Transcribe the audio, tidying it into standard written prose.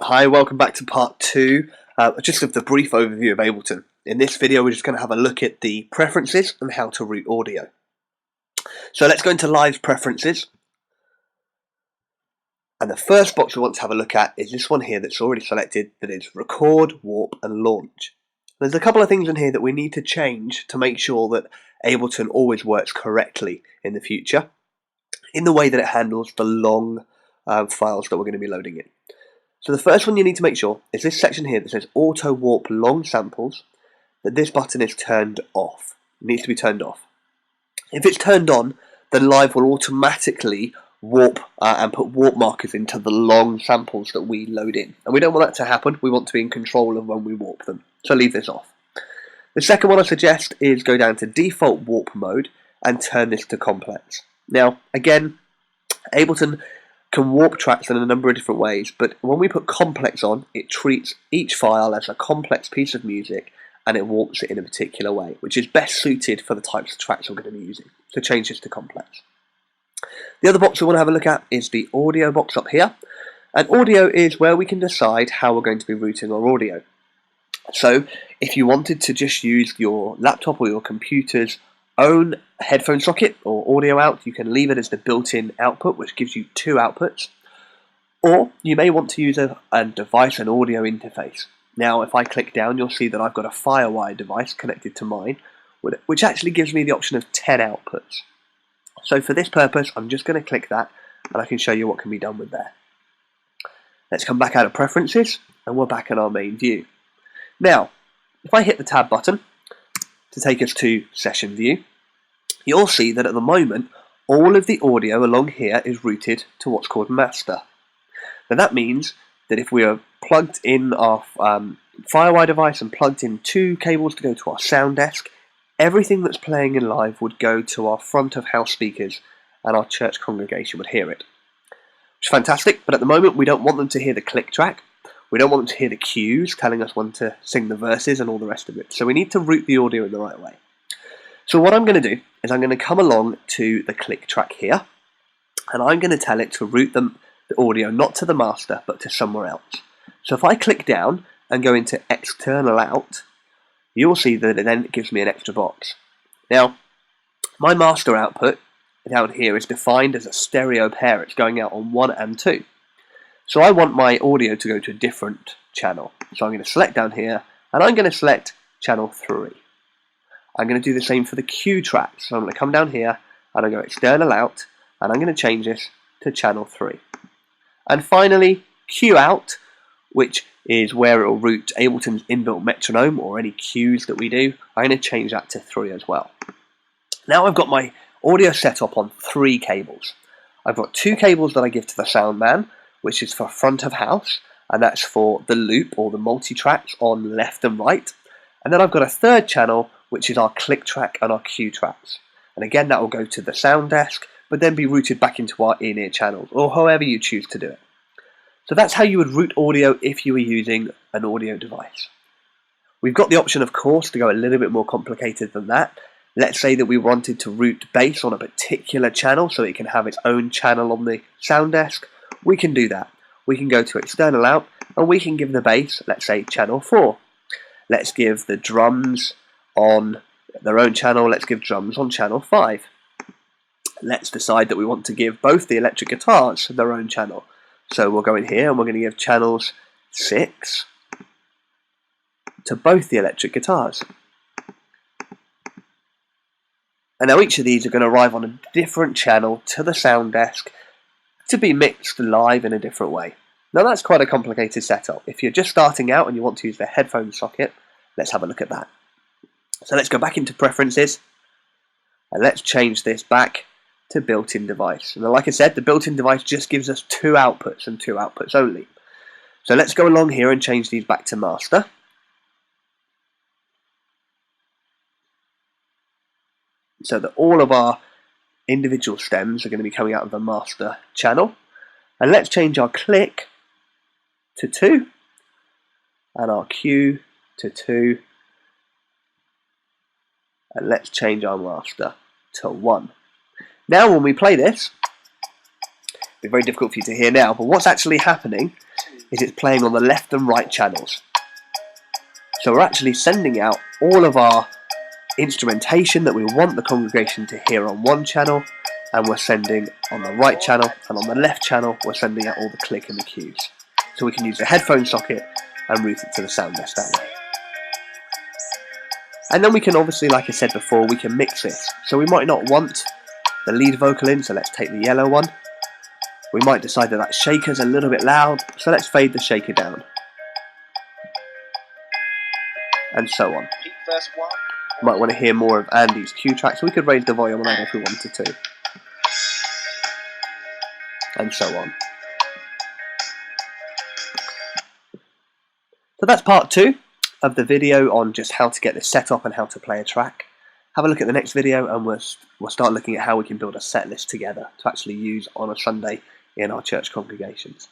Hi, welcome back to part 2, just of the brief overview of Ableton. In this video we're just going to have a look at the preferences and how to route audio. So let's go into Live Preferences, and the first box we want to have a look at is this one here that's already selected, that is Record, Warp and Launch. There's a couple of things in here that we need to change to make sure that Ableton always works correctly in the future, in the way that it handles the long files that we're going to be loading in. So the first one you need to make sure is this section here that says Auto Warp Long Samples, that this button is turned off. It needs to be turned off. If it's turned on, then Live will automatically warp and put warp markers into the long samples that we load in. And we don't want that to happen. We want to be in control of when we warp them. So leave this off. The second one I suggest is go down to Default Warp Mode and turn this to Complex. Now, again, Ableton can warp tracks in a number of different ways, but when we put complex on, it treats each file as a complex piece of music and it warps it in a particular way, which is best suited for the types of tracks we're going to be using. So change this to complex. The other box we want to have a look at is the audio box up here, and audio is where we can decide how we're going to be routing our audio. So if you wanted to just use your laptop or your computer's own headphone socket or audio out, you can leave it as the built-in output, which gives you two outputs. Or you may want to use a device and audio interface. Now, if I click down, you'll see that I've got a FireWire device connected to mine, which actually gives me the option of 10 outputs. So for this purpose, I'm just going to click that, and I can show you what can be done with there. Let's come back out of Preferences, and we're back in our main view. Now, if I hit the Tab button to take us to Session View, you'll see that at the moment all of the audio along here is routed to what's called Master. Now that means that if we are plugged in our FireWire device and plugged in two cables to go to our sound desk, everything that's playing in Live would go to our front of house speakers and our church congregation would hear it. Which is fantastic, but at the moment we don't want them to hear the click track. We don't want them to hear the cues telling us when to sing the verses and all the rest of it. So we need to route the audio in the right way. So what I'm going to do is I'm going to come along to the click track here, and I'm going to tell it to route the audio not to the master but to somewhere else. So if I click down and go into External Out, you'll see that it then gives me an extra box. Now, my master output down here is defined as a stereo pair. It's going out on 1 and 2. So I want my audio to go to a different channel. So I'm going to select down here, and I'm going to select channel 3. I'm going to do the same for the cue track. So I'm going to come down here, and I go External Out, and I'm going to change this to channel 3. And finally, cue out, which is where it will route Ableton's inbuilt metronome or any cues that we do. I'm going to change that to 3 as well. Now I've got my audio set up on 3 cables. I've got 2 cables that I give to the sound man, which is for front of house, and that's for the loop or the MultiTracks on left and right. And then I've got a 3rd channel, which is our click track and our cue tracks. And again, that will go to the sound desk, but then be routed back into our in-ear channels, or however you choose to do it. So that's how you would route audio if you were using an audio device. We've got the option, of course, to go a little bit more complicated than that. Let's say that we wanted to route bass on a particular channel so it can have its own channel on the sound desk. We can do that. We can go to External Out, and we can give the bass, let's say, channel 4. Let's give the drums on their own channel. Let's give drums on channel 5. Let's decide that we want to give both the electric guitars their own channel. So we'll go in here, and we're going to give channels 6 to both the electric guitars. And now each of these are going to arrive on a different channel to the sound desk to be mixed live in a different way. Now that's quite a complicated setup. If you're just starting out and you want to use the headphone socket, let's have a look at that. So let's go back into Preferences, and let's change this back to built-in device. And like I said, the built-in device just gives us 2 outputs and 2 outputs only. So let's go along here and change these back to master. So that all of our individual stems are going to be coming out of the master channel. And let's change our click to 2 and our cue to 2, and let's change our master to 1. Now when we play this, it's very difficult for you to hear now, but what's actually happening is it's playing on the left and right channels. So we're actually sending out all of our instrumentation that we want the congregation to hear on one channel, and we're sending on the right channel, and on the left channel we're sending out all the click and the cues. So we can use the headphone socket and route it to the sound desk that way. And then we can obviously, like I said before, we can mix this. So we might not want the lead vocal in, so let's take the yellow one. We might decide that that shaker's a little bit loud, so let's fade the shaker down. And so on. You might want to hear more of Andy's cue track, so we could raise the volume on that if we wanted to. And so on. So that's part 2 of the video on just how to get this set up and how to play a track. Have a look at the next video and we'll start looking at how we can build a set list together to actually use on a Sunday in our church congregations.